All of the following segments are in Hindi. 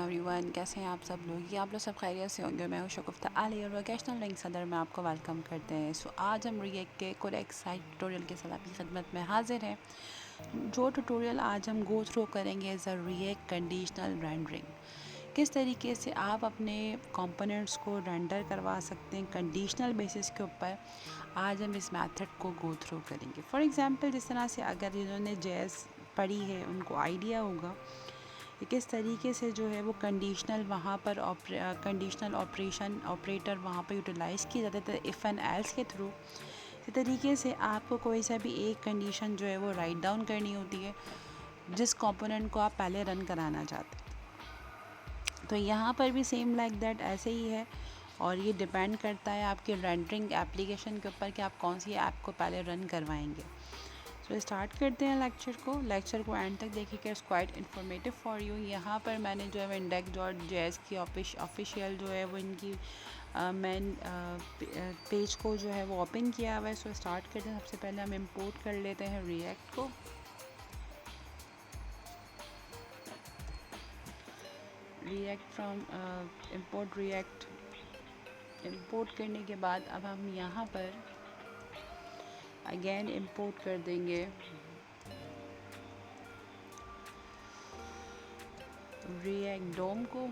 एवरीवन, कैसे हैं आप सब लोग? ये आप लोग सब खैरियत से होंगे। मैं हूं शगुफ्ता आली और वोकेशनल लिंक सदर में आपको वेलकम करते हैं। आज हम रिएक्ट के कोरेक्ट साइट ट्यूटोरियल के साथ आपकी खिदमत में हाजिर हैं। जो ट्यूटोरियल आज हम गो थ्रू करेंगे as a React conditional rendering. किस तरीके से आप अपने कंपोनेंट्स को रेंडर करवा सकते हैं कंडीशनल बेसिस के ऊपर, आज हम इस मेथड को गो थ्रू करेंगे। फॉर एग्जांपल, जिस तरह से अगर जिन्होंने जेएस पढ़ी है उनको आइडिया होगा कि किस तरीके से जो है वो कंडीशनल वहाँ पर कंडीशनल ऑपरेटर वहाँ पर यूटिलाइज़ किया जाता है इफ़ एंड एल्स के थ्रू। इसी तरीके से आपको कोई सा भी एक कंडीशन जो है वो राइट डाउन करनी होती है जिस कंपोनेंट को आप पहले रन कराना चाहते हैं। तो यहाँ पर भी सेम लाइक दैट ऐसे ही है, और ये डिपेंड करता है आपके रेंडरिंग एप्लीकेशन के ऊपर कि आप कौन सी ऐप को पहले रन करवाएंगे। तो स्टार्ट करते हैं लेक्चर को एंड तक देखिएगा, it's quite informative for you. यहाँ पर मैंने जो है index.js की ऑफिशियल जो है वो इनकी मेन पेज को जो है वो ओपन किया हुआ है। सो स्टार्ट करते हैं। सबसे पहले हम इंपोर्ट कर लेते हैं रिएक्ट को। React from import react. Import करने के बाद अब हम यहाँ पर अगेन इंपोर्ट कर देंगे रिएक्ट डोम को।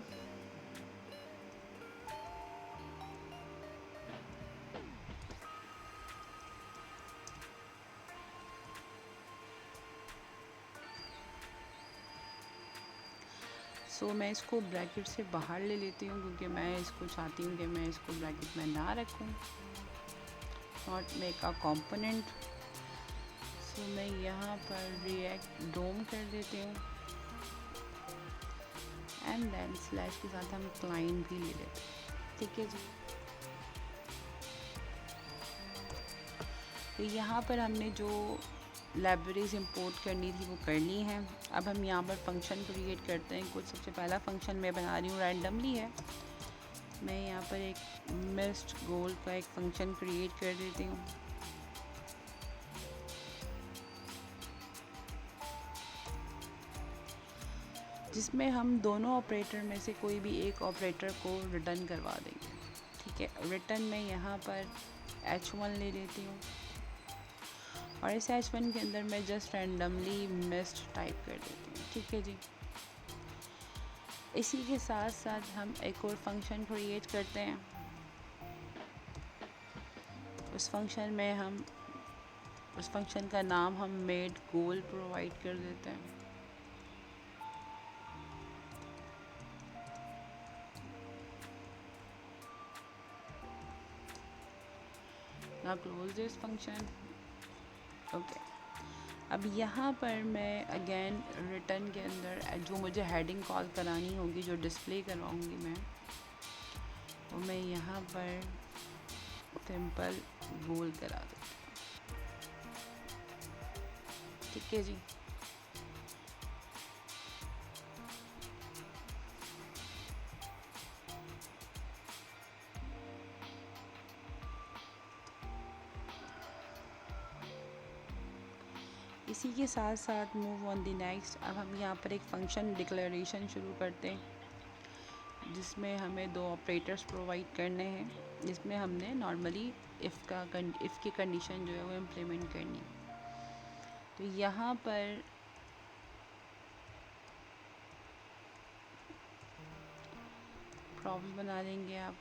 सो मैं इसको ब्रैकेट से बाहर ले लेती हूँ क्योंकि मैं इसको चाहती हूँ कि मैं इसको ब्रैकेट में ना रखूँ, नॉट मेक अ कंपोनेंट। सो मैं यहाँ पर रिएक्ट डोम कर देती हूँ एंड देन स्लैश के साथ हम क्लाइंट भी ले लेते हैं। ठीक है जी। तो यहाँ पर हमने जो लाइब्रेरीज इंपोर्ट करनी थी वो कर ली हैं। अब हम यहाँ पर फंक्शन क्रिएट करते हैं। कुछ सबसे पहला फंक्शन मैं बना रही हूँ, रैंडमली है। मैं यहाँ पर एक मिस्ड गोल का एक फंक्शन क्रिएट कर देती हूँ। जिसमें हम दोनों ऑपरेटर में से कोई भी एक ऑपरेटर को रिटर्न करवा देंगे। ठीक है, रिटर्न में यहाँ पर h1 ले लेती हूँ और इस h1 के अंदर मैं जस्ट रैंडमली मिस्ड टाइप कर देती हूँ। ठीक है जी। इसी के साथ साथ हम एक और फंक्शन क्रिएट करते हैं। उस फंक्शन का नाम हम मेड गोल प्रोवाइड कर देते हैं। Now close this function. Okay. अब यहाँ पर मैं अगेन रिटर्न के अंदर जो मुझे हेडिंग कॉल करानी होगी, जो डिस्प्ले करवाऊँगी मैं, वो मैं यहाँ पर सिंपल गोल करा देती हूँ। ठीक है जी। इसी के साथ साथ मूव ऑन द नेक्स्ट। अब हम यहाँ पर एक फंक्शन डिक्लेरेशन शुरू करते हैं जिसमें हमें दो ऑपरेटर्स प्रोवाइड करने हैं, जिसमें हमने नॉर्मली इफ़ की कंडीशन जो है वो इम्प्लीमेंट करनी है। तो यहाँ पर प्रॉब्लम बना देंगे आप।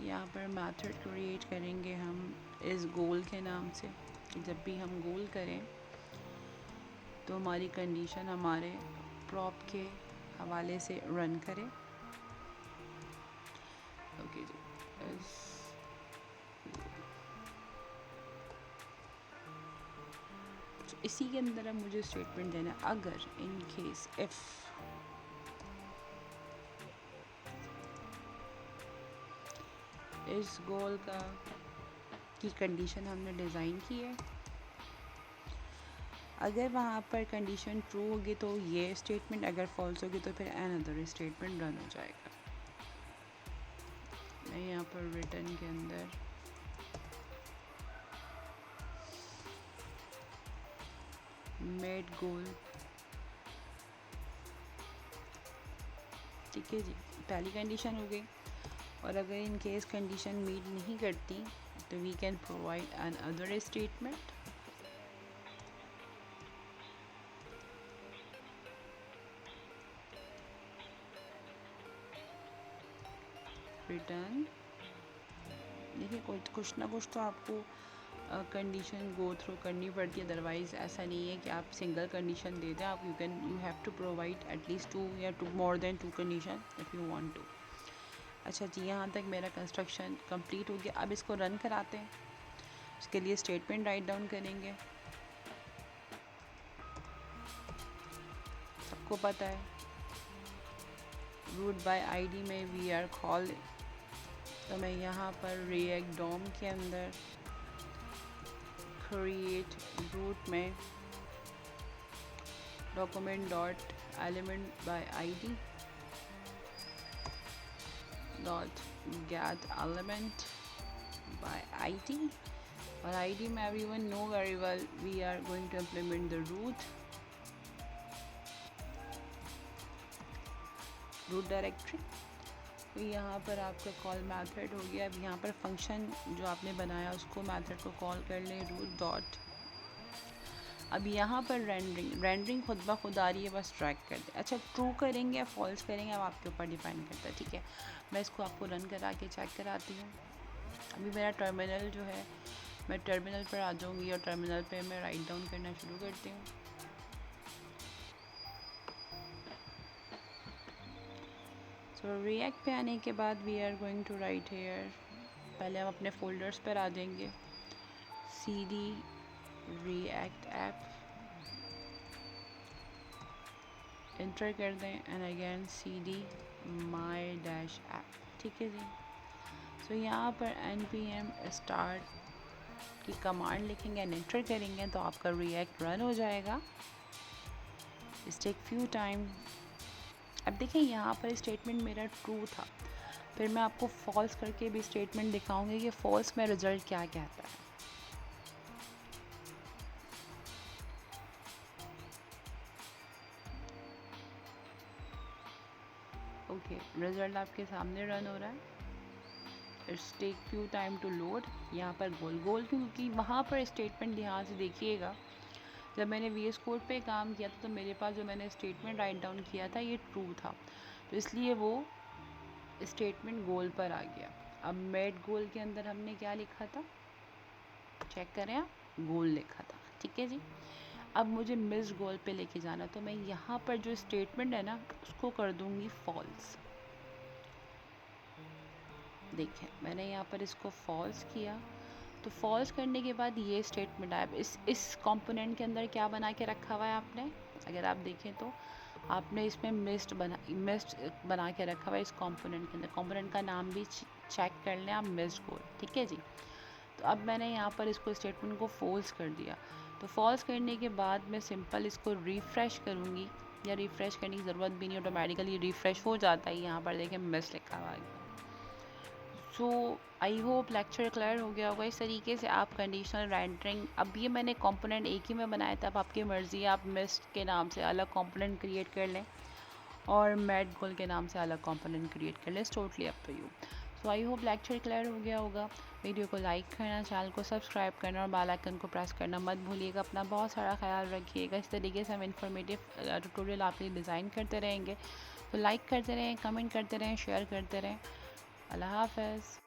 यहाँ पर मेथड क्रिएट करेंगे हम इस गोल के नाम से कि जब भी हम गोल करें तो हमारी कंडीशन हमारे प्रॉप के हवाले से रन करे। ओके जी। तो इसी के अंदर अब मुझे स्टेटमेंट देना है, अगर इन केस इफ़ इस गोल की कंडीशन हमने डिज़ाइन की है, अगर वहाँ पर कंडीशन ट्रू होगी तो ये स्टेटमेंट, अगर फॉल्स होगी तो फिर अनदर स्टेटमेंट रन हो जाएगा। मैं यहाँ पर रिटर्न के अंदर मेड गोल। ठीक है जी, पहली कंडीशन हो गई। और अगर इन केस कंडीशन मीट नहीं करती तो we can provide another statement. Return. देखिए कुछ ना कुछ तो आपको कंडीशन गो थ्रू करनी पड़ती है, अदरवाइज़ ऐसा नहीं है कि आप सिंगल कंडीशन दे दें। आप you have to provide at least 2 या more than 2 condition if you want to. अच्छा जी, यहाँ तक मेरा कंस्ट्रक्शन कंप्लीट हो गया। अब इसको रन कराते हैं। इसके लिए स्टेटमेंट राइट डाउन करेंगे। सबको पता है रूट बाय आईडी में वी आर कॉल। तो मैं यहाँ पर रिएक्ट डॉम के अंदर क्रिएट रूट में document dot element by ID dot get element by ID. और आईडी में everyone know very well we are going to implement the root directory. तो यहाँ पर आपका कॉल मेथड हो गया। अब यहाँ पर फंक्शन जो आपने बनाया उसको मेथड को कॉल कर लें रूट डॉट। अब यहाँ पर रेंडरिंग खुद ब खुद आ रही है, बस ट्रैक कर दें। अच्छा, ट्रू करेंगे या फॉल्स करेंगे अब आपके ऊपर डिपेंड करता है। ठीक है, मैं इसको आपको रन करा के चेक कराती हूँ। अभी मेरा टर्मिनल जो है, मैं टर्मिनल पर आ जाऊँगी और टर्मिनल पे मैं राइट डाउन करना शुरू करती हूँ। तो रिएक्ट पे आने के बाद we are going to write here. पहले हम अपने फोल्डर्स पर आ जाएंगे। cd react ऐप एंटर कर दें and again cd my dash app. ठीक है जी। तो यहाँ पर npm start की कमांड लिखेंगे एंड एंटर करेंगे तो आपका रिएक्ट रन हो जाएगा। It's take few time. अब देखिए यहाँ पर स्टेटमेंट मेरा ट्रू था, फिर मैं आपको फॉल्स करके भी स्टेटमेंट दिखाऊंगी कि फॉल्स में रिजल्ट क्या कहता है। ओके, रिजल्ट आपके सामने रन हो रहा है। It's take few time to load. यहाँ पर गोल गोल क्योंकि वहाँ पर स्टेटमेंट ध्यान से देखिएगा, जब मैंने VS कोड पे काम किया था तो मेरे पास जो मैंने स्टेटमेंट राइट डाउन किया था ये ट्रू था, तो इसलिए वो स्टेटमेंट गोल पर आ गया। अब मेड गोल के अंदर हमने क्या लिखा था, चेक करें आप, गोल लिखा था। ठीक है जी। अब मुझे मिस गोल पे लेके जाना, तो मैं यहाँ पर जो स्टेटमेंट है ना उसको कर दूँगी फॉल्स। देखें मैंने यहाँ पर इसको फॉल्स किया, तो फॉल्स करने के बाद ये स्टेटमेंट आया। इस कंपोनेंट के अंदर क्या बना के रखा हुआ है आपने, अगर आप देखें तो आपने इसमें मिस्ट बना के रखा हुआ है इस कंपोनेंट के अंदर। कंपोनेंट का नाम भी चेक कर लें आप, मिस्ड गोल। ठीक है जी। तो अब मैंने यहाँ पर इसको स्टेटमेंट को फॉल्स कर दिया। तो फॉल्स करने के बाद मैं सिंपल इसको रिफ़्रेश करूँगी, या रिफ़्रेश करने की ज़रूरत भी नहीं, ऑटोमेटिकली रिफ़्रेश हो जाता है। यहाँ पर देखें मिस लिखा हुआ है। सो आई होप लेक्चर क्लियर हो गया होगा। इस तरीके से आप कंडीशनल रेंडरिंग, अब ये मैंने कंपोनेंट एक ही में बनाया था, अब आपकी मर्ज़ी है, आप मिस्ट के नाम से अलग कंपोनेंट क्रिएट कर लें और मेड गोल के नाम से अलग कंपोनेंट क्रिएट कर लें। It's totally up to you. So I hope lecture clear हो गया होगा। वीडियो को लाइक करना, चैनल को सब्सक्राइब करना और बेल आइकन को प्रेस करना मत भूलिएगा। अपना बहुत सारा ख्याल रखिएगा। इस तरीके से हम इंफॉर्मेटिव ट्यूटोरियल आपके लिए डिज़ाइन करते रहेंगे। तो लाइक करते रहें, कमेंट करते रहें, शेयर करते रहें। अल्लाह हाफ़िज़।